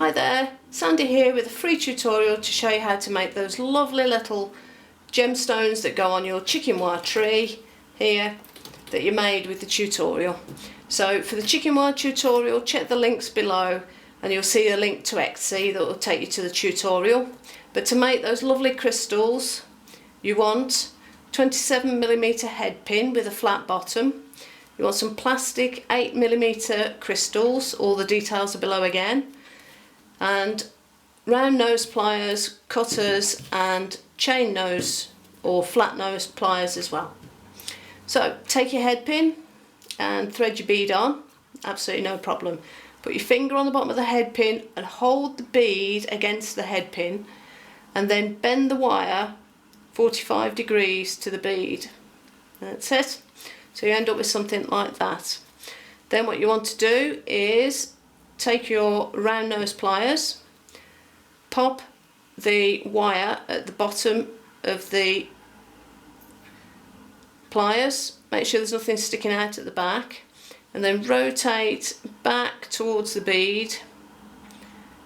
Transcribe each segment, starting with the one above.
Hi there, Sandy here with a free tutorial to show you how to make those lovely little gemstones that go on your chicken wire tree here that you made with the tutorial. So for the chicken wire tutorial, check the links below and you'll see a link to Etsy that will take you to the tutorial. But to make those lovely crystals, you want 27mm head pin with a flat bottom. You want some plastic 8mm crystals, all the details are below again, and round nose pliers, cutters and chain nose or flat nose pliers as well. So take your head pin and thread your bead on, absolutely no problem. Put your finger on the bottom of the head pin and hold the bead against the head pin and then bend the wire 45 degrees to the bead. That's it. So you end up with something like that. Then what you want to do is take your round nose pliers, pop the wire at the bottom of the pliers, make sure there's nothing sticking out at the back, and then rotate back towards the bead.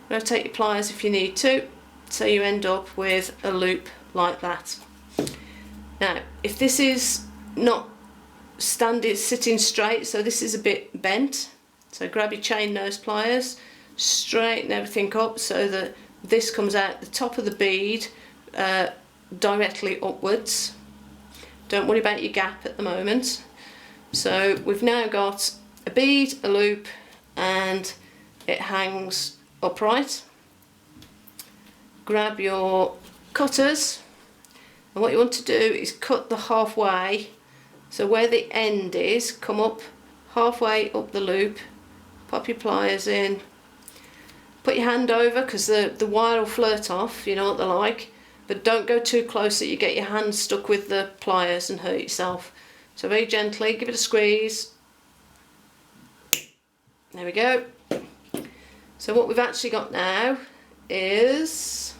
Rotate your pliers if you need to, so you end up with a loop like that. Now, if this is not sitting straight, so this is a bit bent, so grab your chain nose pliers, straighten everything up so that this comes out the top of the bead directly upwards. Don't worry about your gap at the moment. So we've now got a bead, a loop, and it hangs upright. Grab your cutters, and what you want to do is cut the halfway. So where the end is, come up halfway up the loop, pop your pliers in, put your hand over because the wire will flirt off, you know what they're like, but don't go too close that you get your hand stuck with the pliers and hurt yourself. So very gently, give it a squeeze. There we go. So what we've actually got now is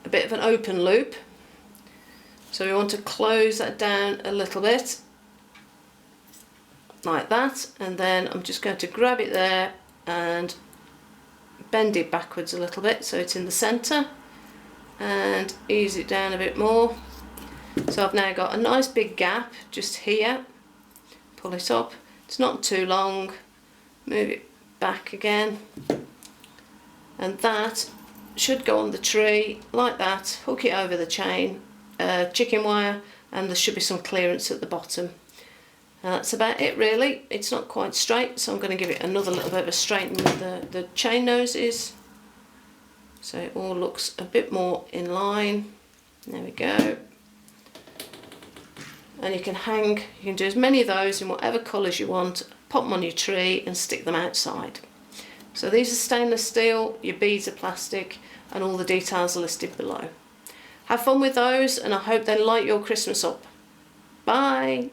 a bit of an open loop. So we want to close that down a little bit, like that, and then I'm just going to grab it there and bend it backwards a little bit so it's in the centre, and ease it down a bit more. So I've now got a nice big gap just here. Pull it up, it's not too long, move it back again, and that should go on the tree like that. Hook it over the chain chicken wire, and there should be some clearance at the bottom. That's about it really. It's not quite straight, so I'm going to give it another little bit of a straightening with the chain noses so it all looks a bit more in line. There we go. And you can do as many of those in whatever colours you want, pop them on your tree and stick them outside. So these are stainless steel, your beads are plastic, and all the details are listed below. Have fun with those, and I hope they light your Christmas up. Bye!